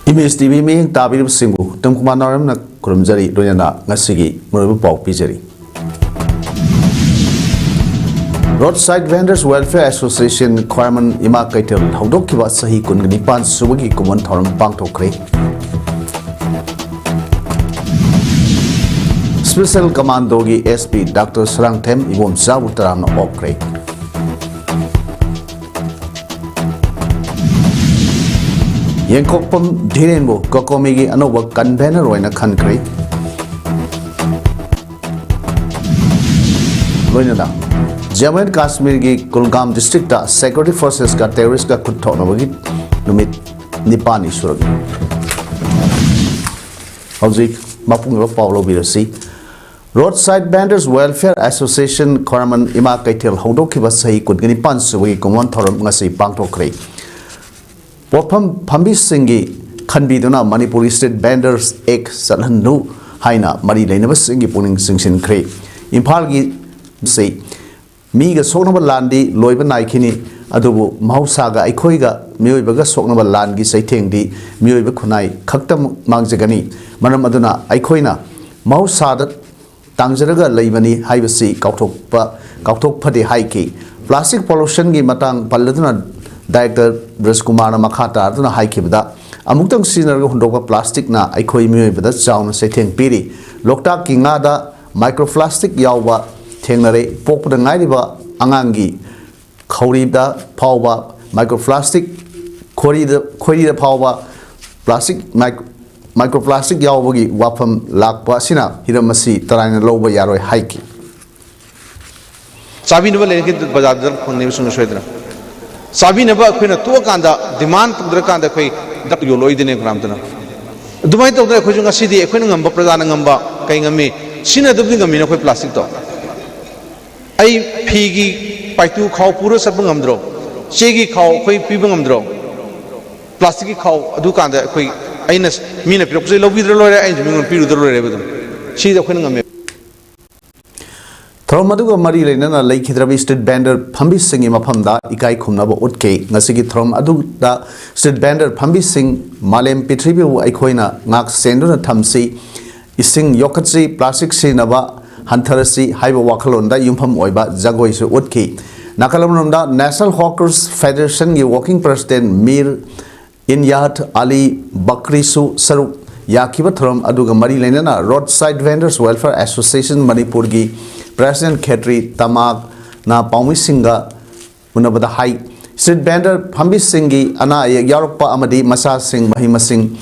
Image TV me tabi simbu tungkumanaram na kurumjari doyana ngasigi murubu pau pijari. Roadside Vendors Welfare Association Kwarman Ima Kaitel Haudok kiba sahi kun nipan subagi kuman tharam pangthokre. Special Commando gi SP Dr. Sarang Them ibom Zabu Taram na okre. Yengkokpam Dhirenbo COCOMI gi anoba convener roina khankre. Loinada Jammu and Kashmir gi Kulgam district da security forces ka terrorist ka kuthona bagi numit nipani surag. Hauzik mapung ro Paulo Birasi Roadside Vendors Welfare Association Kwarman Ima Kaitel Haudok kiba sahi kun nipan subagi kumon thoram ngasi pangthokre. Popam Pambi Singi Kanbiduna Manipuri State Vendors Ek Salandu Haina Mari Lenabas Singi Puning Singshin Kre. Impalgi say Miga Sonaba Landi Loiba Naikini Adubu Mausaga Ikoiga Muibaga Sonaba Langi Saiting di Muiba Kunai Kaktam Mangzagani Manam Aduna Ikoina Mausada Tangzaraga Laibani Haivasi Kautok Padi Haiki Plastic pollution gi matang Paladuna Director Braskumana Makata Aduna Haikibda Amutang Sinner Hundoka plastic na Ikoi Mui with the sound setting piri. Lokta Kingada microplastic yawa Tenare Popa the Naiba Angangi Korida Power microplastic Korida Power plastic microplastic Yawagi Wapam Lakpa Sina Hiramasi Tarana Loba Yaro Haiki Sabinable Bazar Konevsun Sabinaba Queen of Tuakanda, demand to the Kanda Quay, Dr. Yoloidine Gramtana. Dubai of the Kujunga City, Equinum, Pradana, Kangami, Sina Dubing a Minoque plastic dog. I piggy by two cow purus at Bungamdro, Shaggy cow, Quay Pibungamdro, Plastic cow, Dukanda, Quay, Ines, Mina Pioxilo with the lawyer and Piru the Revenue. She the Quinum. Thromaduga Mari Lenana Lake Hidrabi State Bander Pambi Singh Mapamda Ikai Kumnaba Utke Nasiki Throm Aduda State Bander Pambi Singh Malem Pitribu Aikoina Nak Senduna Tamsi Ising Yokatsi Plastic Sinaba Hantarasi Haiba Wakalonda Yumpam Oiba Zagoisu Utke Nakalamunda National Hawkers Federation Walking President Mir Inyat Ali Bakrisu Saru Yakiba Throm Aduga Mari Lenana Roadside Vendors Welfare Association Manipurgi President Khetri Tamag na Paumi Singa Unabada Hai Street Bander Pambi Singi Ana Yaropa Amadi Masa Singh Mahima Singh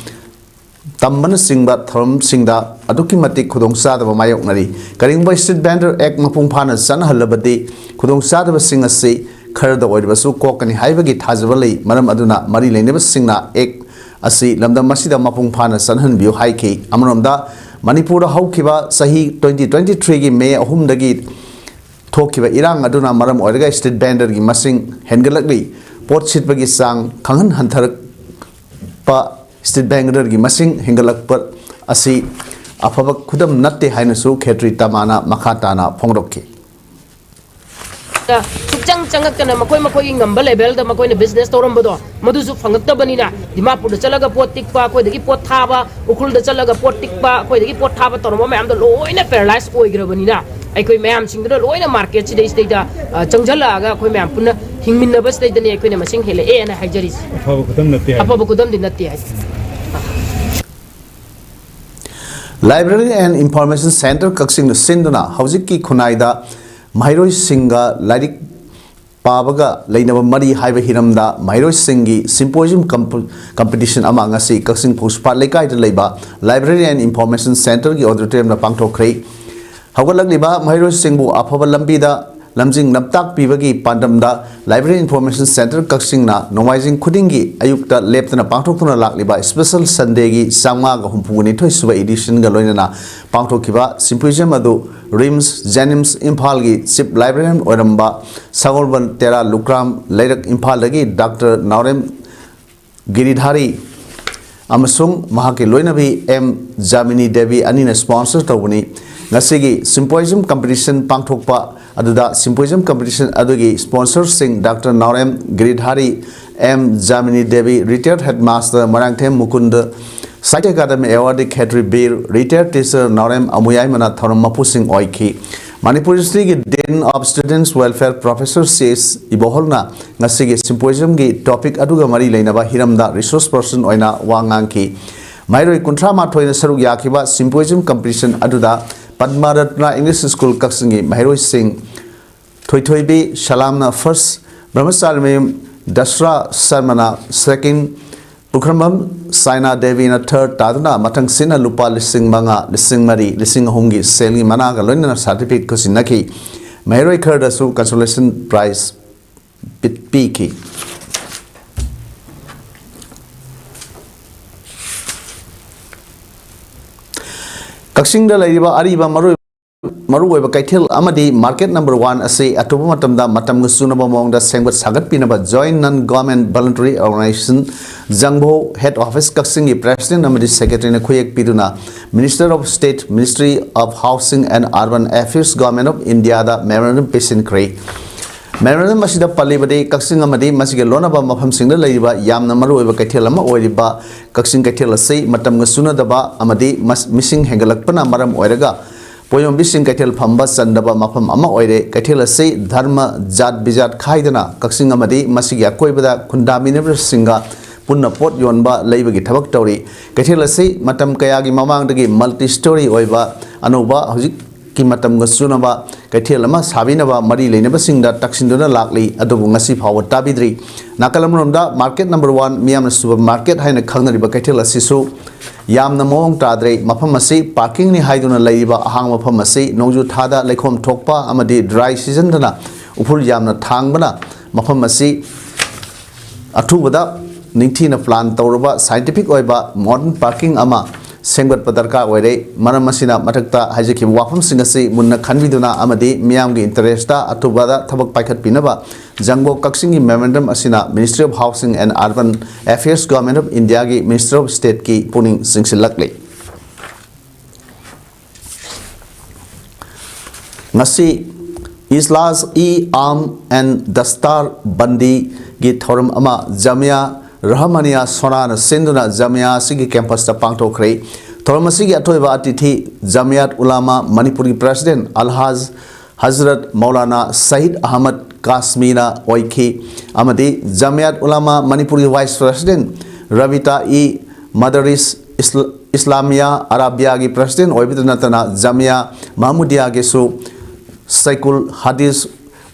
Tamban Singba Throm Singda Aduki Mati Kudong Sada Mayok Nari Karingba Street Bander Ek Mapung Pana San Halabadi Kudong Sada Singa Se Kharda Oibasu Kokani Haivagi Tazavali Madam Aduna Mari Leneba Singna Ek Asi Lamda Masida Mapung Pana Sanhan View Haiki Amaramda Manipura Haukiba Sahi 2023 gi May Ahumdagi Tokiba Irang Aduna Maram Oiga State Bander gi Masing Hengalakli Port Sitbagi Sang Kangan Hantar Pa State Bander gi Masing Hengalak Per Asi Afaba Kudam Natti Hainasu Khetri Tamana Makatana Pongdoki Sukjang changak kana makoi ngamba level da makoi business toram bodo madusu phangakta banina dimapur da chalaga pot tikpa koi dagi pot thaba ukul da chalaga pot tikpa koi dagi pot thaba toram mayam da loina paralyze oigra banina ai koi mayam singda loina market chidai state da changjala ga koi mayam punna hingminna bas state ne koi ne masing hele e na haijaris apa kudam din natti hai Library and Information Center Kakching Sinduna Haujiki Kunaida Mairoi Singa Ladik Pabaga Lainaba Mari Haiba Hiramda Mairoi Singi Symposium Competition among Asi Kakching Puspa Lekai to Leba Library and Information Center Gi Auditorium na Pangto Krei Haugalak Liba Mairoi Singbu Apaba Lambida Lamjing Naptak Pibagi Pandamda Library Information Center Kakching na Nomaizing Kudingi Ayukta Leptana Pangtokuna Lak Liba Special Sunday Gi Sangma Gahumpuni Toisuba Edition Galoina Pangtokiba Symposium Adu Rims Jenims Impalgi Sip Librarian Oramba Sagolban Tera Lukram Ledak Impalagi Dr. Naurem Giridhari Amasung Mahaki Loinabi M Jamini Devi Anina sponsor Tawuni Nasigi Symposium Competition Pangtokpa Aduda Symposium Competition Adugi sponsors sing Dr. Naurem Giridhari M. Jamini Devi, retired headmaster Marangthem Mukunda, Site Academy Award Khetri Bir, retired teacher Narem Amuyai Mana Thoram Mapusing Oiki. Manipur District Dean of Students Welfare Professor says Iboholna Nasigi Symposium gi topic aduga mari leinaba hiramda resource person oina wangangki. Mairoi kuntra mathoina saruk yakiba symposium competition aduda Padma Ratna English School Kakching Mairoi Singh Thoithoibi Shalamna first Brahmacharya Dasra Sarmana second Pukramam Saina Devi na third Tadana Matang Sina Lupa Lising Manga Lising Mari Lising Hongi Selling Managa London certificate Kusinaki Mairoi Kurdasu consolation prize Pitpiki Kakching da laiba ariba maru Kaitil Amadi market number 1 ase atopumatamda matam gusunaba mongda sengbat sagat pinaba joint non-government voluntary organization Jangbo head office Kakching president amadi secretary na khuyek piduna Minister of State Ministry of Housing and Urban Affairs Government of India da memorandum patient kray memorandum masida palibade Kakching amadi masige lonaba mafam singda laiba yamna maru Kaitil ama oiriba Kakching Kaitil ase matam gusuna daba amadi missing hengalakpana maram oiraga Poyom Bising Kaitel Pamba Sandaba Mapam Ama Oire, Kaitela say Dharma Jad Bijat Kaidana, Kakching Amadi, Masiga Koibada, Kundami never singa, Punna Pot Yonba, Labagi Tabak Tori, Kaitela say Matam Kayagi Mamang Dagi, multi story Oiba, Anoba, Hojiki Matam Gasunaba, Kaitelama, Sabinaba, Mari Leneba Singa, Taxinduna Lakli, Adobungasi Power Tabidri, Nakalamrunda, market number 1, Miam supermarket, Haina Kanari Bakatela Sisu. Yam Namong Tadre, Mapamasi, parking ni Haiduna Laiba, Hang Mapamasi, Noju Tada, Lekom Tokpa, Amadi, dry season dana, Upul Yamna Tangbana, Mapamasi, Atubada, Nintina Plan Tauruba, scientific oiba, modern parking ama, Sengbat Padarka Were, Maramasina, Matakta, Hajiki Wapam Singasi, Munna Kanviduna, Amadi, Miamgi Interesta, Atubada, Tabak Paikat Pinaba, Jangbo Kakching Memorandum Asina, Ministry of Housing and Urban Affairs Government of India ki Minister of State ki Puning Singsilakli. Ngasi Islas Arm and Dastar Bandi ki Thoram ama Jamia Rahmania Sonan Sinduna Jamia Sigi campus ta Pangto Kray. Thoram Sigi Atoiba Atithi Jamiat Ulama Manipuri President Alhaz Hazrat Maulana Said Ahmad Kasmina Oiki Amadi Jamiat Ulama Manipuri Vice President Ravita E. Madaris Islamia Arabia ki President Oibidunatana Jamia Mahmudia Gesu Saikul Hadis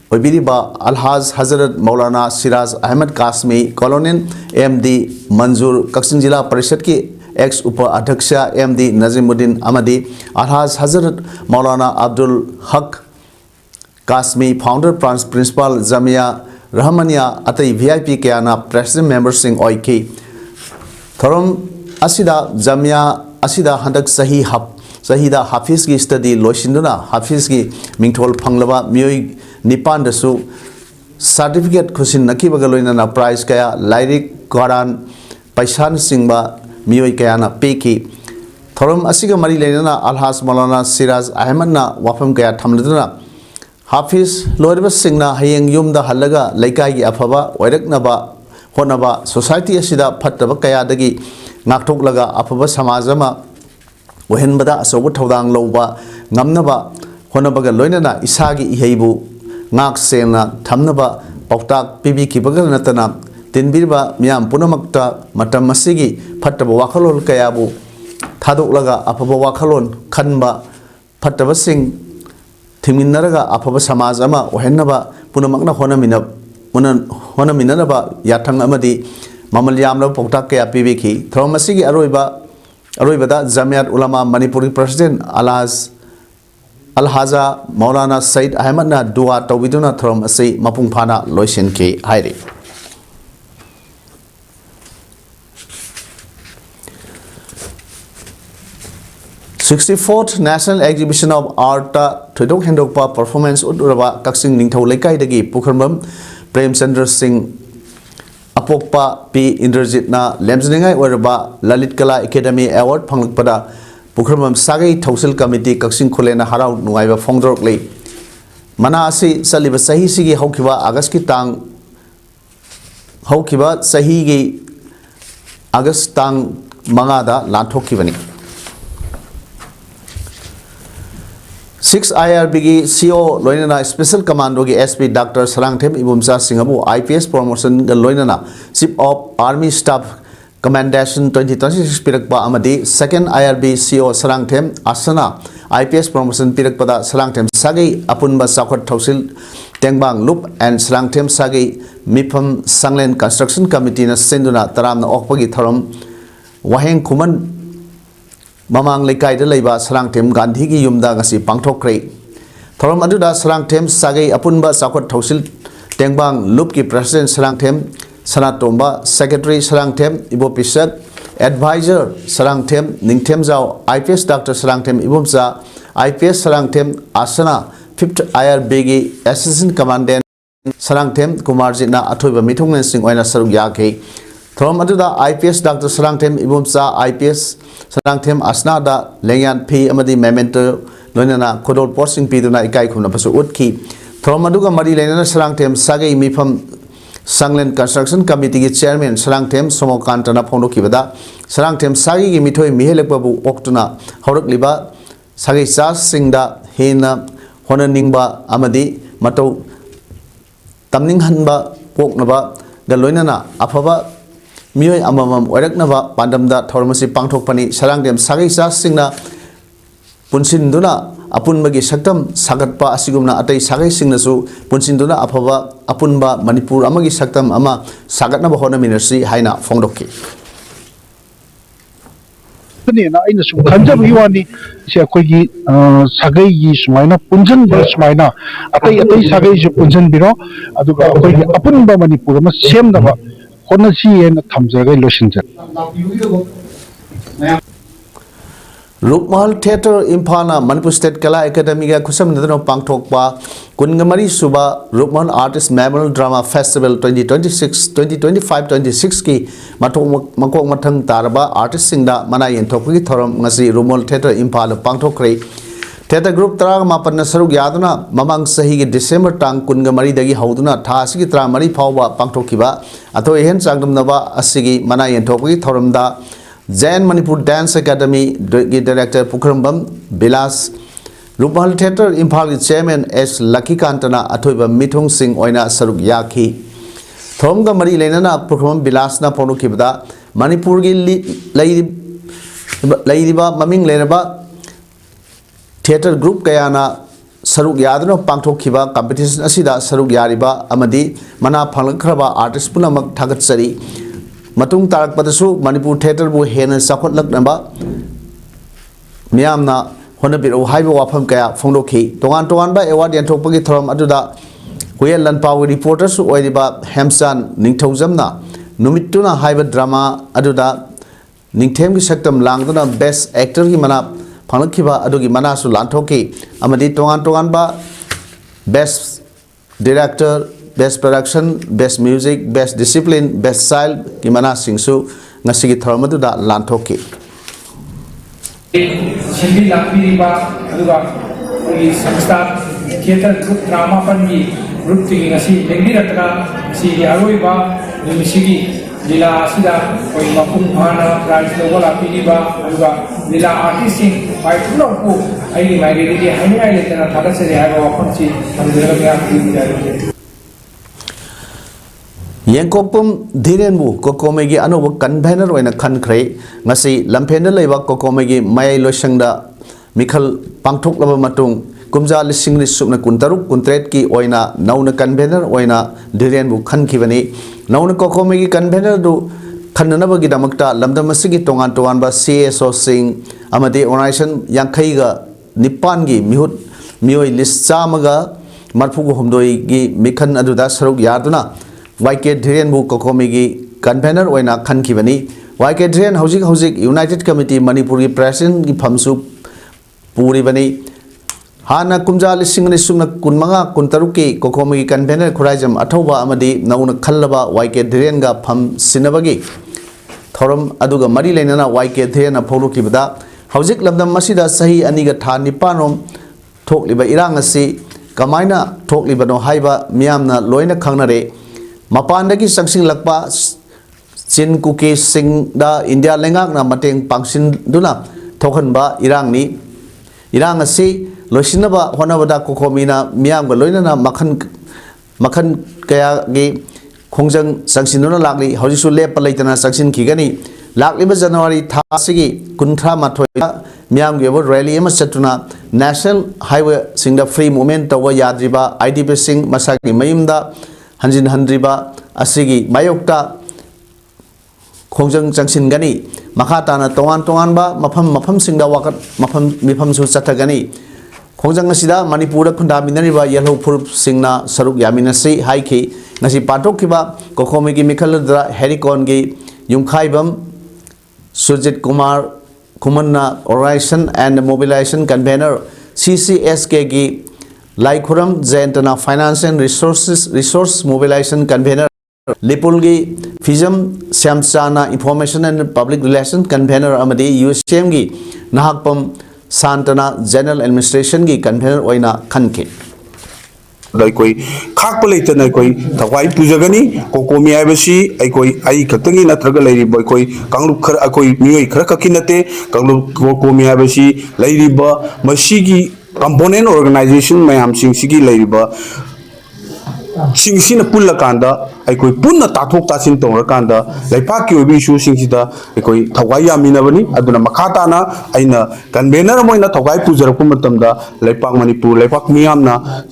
Oibiriba Alhaz Hazrat Maulana Siraz Ahmad Kasmi Colonel MD Manzur Kakching Jila Parishad ki ex Upa Adhaksha MD Nazimuddin Amadi Alhaz Hazrat Maulana Abdul Haq Kasmi, founder, principal, Jamia, Rahmania, Atai VIP Kiana, president members sing Oiki. Thorum Asida, Jamia, Asida Handak Sahida Hafiz ki study Loshinduna, Hafiz ki Mingtol Panglava, Mui Nipan Dasu, certificate Kusin Naki Bagaloina prize Kaya, Lyric, Quran, Paisan Singba, Mui Kayana, Peki. Thorum Asiga Mari Lena, Alhas Malana, Siraz, Ahmadna, Wapam Kaya Tamladuna. Hafiz Loriba Singna Hayang Yumda Halaga, Laikai Afaba, Oireknaba, Honaba, Society Asida, Pataba Kayadagi, Naktok Laga, Afaba Samazama, Wahenbada, Sobutodang Loba, Namnaba, Honabaga Loinana, Isagi Ihebu, Nak Sena, Tamnaba, Poktak, Pibi Kibaganatana, Tinbirba, Miam Punamakta, Matamasigi, Pataba Wakalol Kayabu, Tadok Laga, Afaba Wakalon, Kanba, Pataba Sing. Timinaraga Apaba Samazama, Ohenaba, Punamakna Honaminaba, Yatang Amadi, Mamalyamla Poktake Pibiki, Thomasigi Aroibada, Jamiat Ulama Manipuri President, Alhaza Maulana Said Ahmadna Dua Tawiduna Throm Asi Mapungpana Loishin K. Hairi. '64th National Exhibition of Art Thidok Hendokpa Performance Uduraba Kakching Ningthau Lekai dagi Pukharmam Prem Chandra Singh Apokpa P Indrajitna Lemjningai Oraba Lalit Kala Academy Award Phanglakpada Pukharmam Sagai Thausil Committee Kakching Khulena Harau Nungaiba Phongdorokle Mana asi saliba sahi sigi haukiba August ki tang हौखिबा सहीगी अगस्त तांग मंगादा लांथोखिबनी 6 IRB की CO लोइनना special commando की SP doctor Sarangthem Ibumsa सिंहबु IPS प्रमोशन ग लोइनना chief of army staff commendation 2026 पिरकपा अमदी सेकंड IRB CO सरंगथेम आसना IPS प्रमोशन पिरकपदा सरंगथेम सागै अपुनबा साखत थौसिल टेंगबांग लुप एंड सरंगथेम सागै मिफम सांगलेन कंस्ट्रक्शन कमिटी न सेंदुना तरामना ओकपगी थरम वाहेंग खुमन ममांग लेकाइदा लेबा सरंगथेम गांधी की युमदा ngasi पांगथोक्रे थरम अदुदा सरंगथेम सागै अपुनबा साखत थौसिल टेंगबांग लुप की president Sarangthem Sanatomba secretary Sarangthem Ibopishak adviser Sarangthem Ningthemjao IPS doctor Sarangthem Ibumsa IPS Sarangthem आसना 5th IRB की असिस्टेंट कमांडेंट सरंगथेम कुमारजिना अथोइबा मिथुंगन सिंह ओइना सरुक याखे थरम अदुदा IPS doctor Sarangthem Ibumsa IPS Sarangthem आसनादा लेंयान फी अमदी मेमेंटो लोइनना खोदोल पोस्टिंग पीदुना इकाई खुमनपसु उतखी थरम अदुगा मरी लेनना सरंगथेम सागै मिफम सांगलेन कंस्ट्रक्शन कमिटी की चेयरमैन सरंगथेम सोमोकांतना फोंदोखिबदा सरंगथेम सागी की मिथोय मिहेलेकबाबु ओक्तुना हौरकलिबा सागै चासिंगदा हेना होननिंगबा अमदी मतौ तमनिंगहनबा पोकनबा गलोइनना अफबा मियोय अममम ओरकनबा पांडमदा थौरमसी पांगथोकपनी सरंगथेम सागै चासिंगना पुनसिनदुना अपुनबगी सक्तम सागतपा असिगुमना अतै सागै सिंगनसु पुनसिनदुना अफबा अपुनबा मणिपुर अमगी सक्तम अमा सागतनबा होनमिनरसी हाइना फोंदोकि ना अगर सूम खनजबी वानी से अखोगी सागई सुमाइना पुंजन सुमाइना अतई अतई सागई से पुंजन बिरो अदुगा अखोगी अपुनबा मणिपुर अमा सेमदबा होनसी एन थमजगै लोसिनजन रूपमहल थिएटर इम्फालना मणिपुर स्टेट कला एकेडमी का खुसमनदनो पांगथोकपा कुनगमरी सुबा Rupmahal artist memorial drama festival 2025-26 की मकोक मथंग तारबा आर्टिस्ट सिंगदा मना येंथोकगी थोरम ngasi रूपमहल थिएटर इम्फाल पांगथोकरे थिएटर ग्रुप 35 सरुक यादुना ममांग सही की डिसेंबर टांग कुनगमरी दगी हौदुना था असगी 33 फावबा पांगथोकिबा अतो एहन चांगदमनबा असगी मना येंथोकगी थोरमदा जैन मणिपुर डांस अकादमी की डायरेक्टर पुखरम्बम बिलास रूपमहल थिएटर इम्फाल की चेयरमैन एस लकीकांतना अथोइबा मिथुंग सिंह ओइना सरुक याखी थोमगा मरी लेनना पुखरम्बम बिलासना फोनुखिबदा मणिपुर की लैरिबा ममिंग लेनबा थिएटर ग्रुप कयाना सरुक यादनो पांगथोखिबा कंपटीशन असिदा सरुक यारिबा अमदी मना फंगलखरबा आर्टिस्ट पुनमक थागतसरी मतुंग तारकपदसु मणिपुर थिएटर बु हेन चाखोटलकनबा मियामना होनबिरो हाइबो वाफम कया फोंदोखि तोगान तोगानबा एवार्ड यंथोकपगी थरम अदुदा हुयल लनपाव रिपोर्टर्स ओइरिबा हेमसान निंगथौजमना नुमितुना हाइबा ड्रामा अदुदा निंगथेम की सक्तम लांगदुना बेस्ट एक्टर की मना फंगलखिबा अदुगी मनासु लांथोकि अमदी तोगान तोगानबा best director best production best music best discipline best style की मना सिंगसु ngasi थरमदुदा लांथोकि सिंधी लापीबा अदुगा संस्था थिएटर ग्रुप ड्रामा पनगी ग्रुप तिगी ngasi लेंगिरतरा सी अरोइबा निमिसिगी लीला आसिदा कोई मपुंग भाना प्राइज लोगो लापीबा अदुगा लीला आर्टिस्टिंग पाइपुनो को आई माइरेदी हाइनाइ लेतना थागसरे हाइबा वाफंसी हमदेगा गया येंकोपम धीरेनबु कोकोमे की अनोब कन्वेनर ओइना खनख्रे ngasi लम्फेन लेबा कोकोमे की माय लोसंगदा मिखल पांगथोकलबा मतुंग कुमजा लिसिंगनि सुपना कुंतरुक कुंत्रेट की ओइना नौना कन्वेनर ओइना धीरेनबु खनखिबनी नौना कोकोमे की कन्वेनर दु खन्ननबगी दमकता लमदमसिगी तोंगान तोंगानबा CSO सिंग अमदे ऑर्गेनाइजेशन यांखैगा निपान की मिहुत मियोय लिस्ट चामगा मरफुगु हमदोई की मिखन अदुदा सरुक यादुना YK Dhiren bu COCOMI की कन्वेनर ओइना खनखिबनी YK Dhiren हौजिक यूनाइटेड कमिटी मणिपुर की प्रेसिडेंट की फमसु पूरीबनी हाना कुमजा लिसिंगनि सुमना कुनमंगा कुनतरुक की COCOMI की कन्वेनर खुराइजम अथौबा अमदी नौना खल्लबा YK Dhiren गा फम सिनबगी थोरम अदुगा मरी लेनना YK Dhiren फोलुखिबदा हौजिक लमदम मसिदा सही अनिगा था निपानोम थोकलिबा इरांग असि कमाइना थोकलिबनो हाइबा मियामना लोइना खंगनरे Mapandagi sangsing lakpa Chin Kuki Sing da India lengak na mateng pangsin duna thokan ba irang ni irang asi loisina ba hona bada COCOMI na miam ga loina na makhan kaya gi khongjang sangsin duna lakli hojisu lep palaitana sangsin khigani lakli ba January tha sigi kunthra mathoi miam ge rally ema chatuna national highway singda free movement tawa yadriba IDP sing masaki mayumda hanjin handriba asigi mayokta khongjang changsin gani makhatana tongan ba mafam singda wakat mifam su chatagani khongjang asida manipura khunda minariba yellow purp singna saruk yaminasi haiki ngasi patok kiba COCOMI gi mikhaladra herikon gi yumkhaibam Sujit Kumar Kumanna Organization and Mobilization Convener CCSK gi Laikhuram Jayantana Finance and Resource Mobilization Convener Lipulgi Fijam Syamchana Information and Public Relations Convener Amadi USM gi Nahakpam Santana General Administration gi Convener oina khanke koi khak palai tan koi thawai pujagani COCOMI aibasi ai khaktangi natraga lairi boy koi kanglup khar koi mioi khar khakinate kanglup COCOMI aibasi lairi ba masigi component organization mayam sing sigi lairi ba sing pulla kanda ai koi punna tathok tasin tongra kanda laipa ki obi issue sing sida koi thawai yamina bani aduna makhata na aina convener moina thawai pujarak matamda laipak manipur laipak miyamna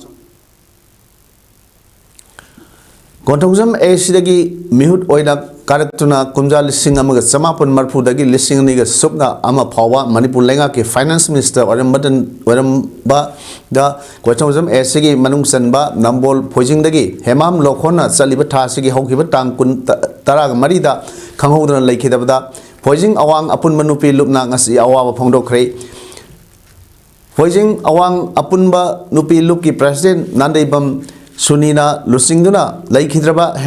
Konthongzam Asidagi Mihut Oida Karatuna Kumja Lissing Amaga Samapun Marpu Dagi Lissing Niga Subna Ama Pawa Manipur Lenga ki Finance Minister Waramba da Konthongzam Asigi Manung Sanba Nambol Pojing Dagi Hemam Lokona Salibata Sigi Hokiba Tang Kun Taraga Marida Kanghodan Lakidabada Pojing Awang Apun Manupi Lupna Ngasi Awa Pongdo Kre Pojing Awang Apunba Nupi Luki President Nandebam Sunina Lusingduna Laikhidraba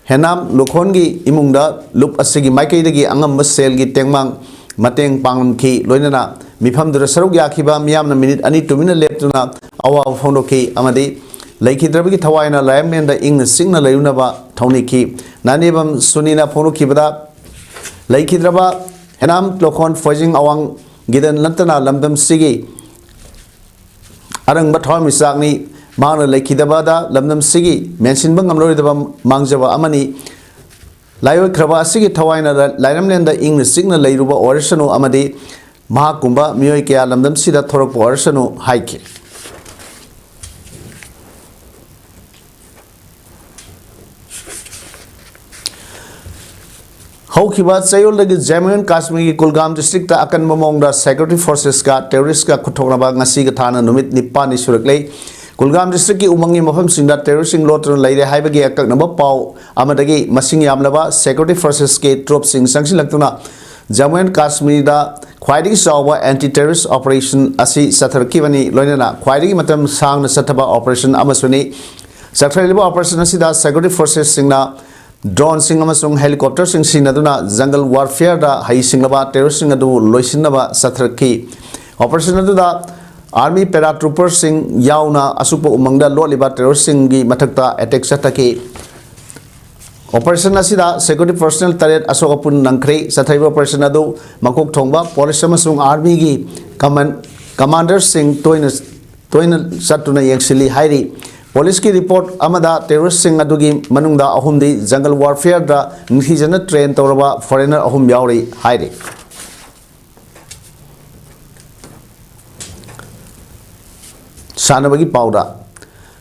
Henam Lukongi Imunda Lup Asigi Maikidagi Angam Selgi Tengmang Mateng Pangki Loinana Mipam Drasaruk Yakiba Miam minute Ani 2 minute leptuna Awa Fondoki Amadi Laikhidrabaki Tawaina Lamenda Ing Singna Layunaba Toniki Nanibam Sunina Ponukibada Laikhidraba Henam Lokon Fojing Awang Gidan Lantana Lambam Sigi Arang Bathom Misagni Mana Lakidabada Lamdam Sigi mention Bangam Lorida Mangjava Amani Layo Kraba Sigi Tawaina Laramlanda Ing Signal Layruba Orsano Amadi Mahakumba Mioikia Lamdam Sida Torok Orsano Haiki Hokiba Sayol the Jammu and Kashmir Kulgam district Akan Momong Security Forces ka terrorist ka Kutonaba Ngasi Thana Numit Nipani Surakle Kulgam district ki umangi mafam singda terrorist sing lotron laide haibagi akak namba pau amadagi masing yamlaba security forces ke troop sing sanction laktuna Jammu and Kashmir da khwaidigi sawa anti terrorist operation asi satharkibani loinana khwaidigi matam sang na sataba operation amasuni sathaliba operation asida security forces singna drone sing amasung helicopter sing sinaduna jungle warfare da hai singlaba terrorist sing adu loisinaba satharki operation adu da Army paratroopers sing yauna asupa umangda loliba terrorist sing gi mathakta attack sataki operation asida security personnel taret asokapun nangkhre sathaiba operation adu makok thongba police amasung army gi commander sing toina satuna yangsili hairi police ki report amada terrorist sing adugi manungda ahumdi jungle warfare da nihijana train toraba foreigner ahum yauri hairi Sanabagi Pauda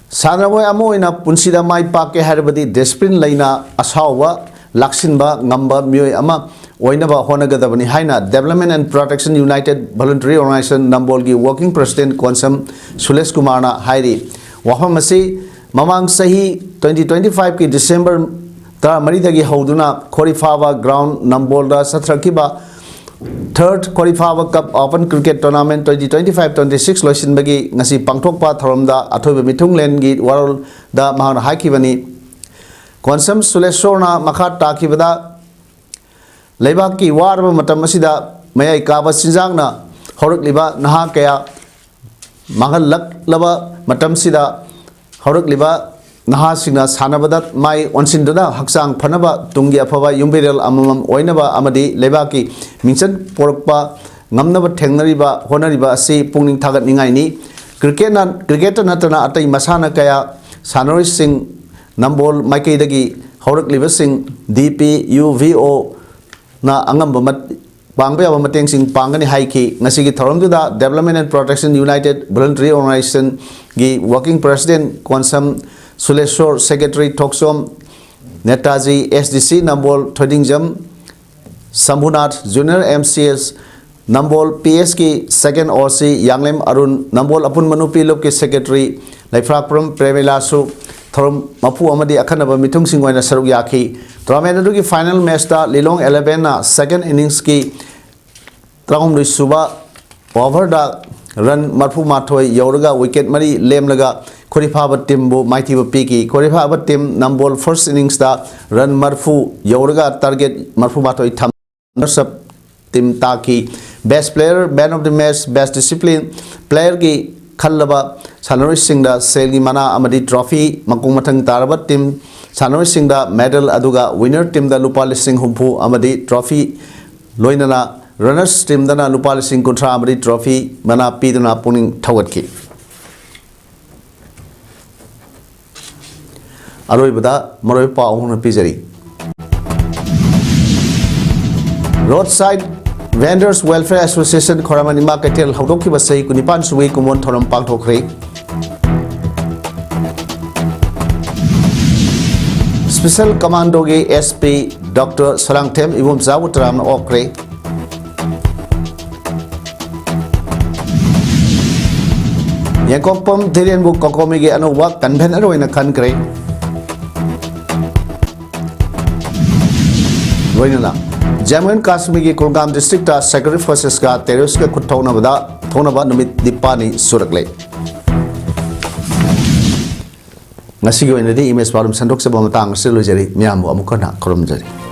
Sanaboy Amoina Punsida Mai Pake Harabadi Discipline Laina Asawa Laksinba Ngamba Mui Ama Oinaba Honagadabani Haina Development and Protection United Voluntary Organization Nambolgi Working President Konsam Sules Kumarna Hairi Wahamasi Mamang Sahi 2025 ki December Ta Maridagi Hoduna Korifava Ground Nambolda Satrakiba Third Korifava Cup Open Cricket Tournament 2025-26 Loisin Bagi Ngasi Pangthokpa Tharomda Athobe Mithung Lengi World Da Mahana Haikibani Konsam Suleshorna Makhat Takibada Lebaki Warba Matamasida Mayai Kaba Sinjangna Horuk Liba Naha Kaya Mahal Lak Laba Matamsida Horuk Liba nahasingna sanabada mai onsinduna haksang phanaba tungi aphaba yumbiral amamam oinaba amadi lebaki mingchan porokpa ngamnaba thengnariba honariba asi pungning thagat ningai ni cricketer natana atai masana kaya sanori sing nambol maikei dagi horak liba sing dp uvo na angamba pangba yaba mateng sing pangani haiki ngasigi thoramduda development and protection united voluntary organization gi working president konsam Suleshwar Secretary Toksom Netaji SDC Nambol Thodingjam Sambhunath Junior MCS Nambol PS की second OC Yanglem Arun Nambol Apun Manupi Lok के Secretary Laifrakpram Premilasu Thorum Mapu Amadi Akhanaba Mitung Singwaina Saruk Yaki Tournament की final match ta Lilong 11 na second innings की Traum Suba over da run Marfu Mathoi Yoraga wicket Mari Lemlaga Korifaba team bo mighty bo piki Korifaba team Nambol first innings da run Marfu Yoraga target Marfu Mathoi tham sub team taki best player man of the match best discipline player ki khallaba Sanori Singh da Selgi Mana Amadi trophy Makung Mathang Taraba team Sanori Singh da medal aduga winner team da Lupa Lising Humpu Amadi trophy loinana runners team dana Lupa Lising Kontra Amadi trophy mana pidana puning thawatki Aroibada Maroi Paung Pizari Roadside Vendors Welfare Association Koramanima Katel Haudoki Basai Kunipan Sui Kumon Thoram Pangtokre Special Commando Ge SP Dr. Sarangtem Ibum Zawutram Okre Yankopam Thirian Book COCOMI Ge Anuwa Convener in a country Jammu and Kashmir की Kulgam district secretary forces का terrorist के खुटौना बदा थोनबा नुमित दिपानी सुरकले ngasi go inadi image parum sandok se bom tang se lo jari miam bo amukona korom jari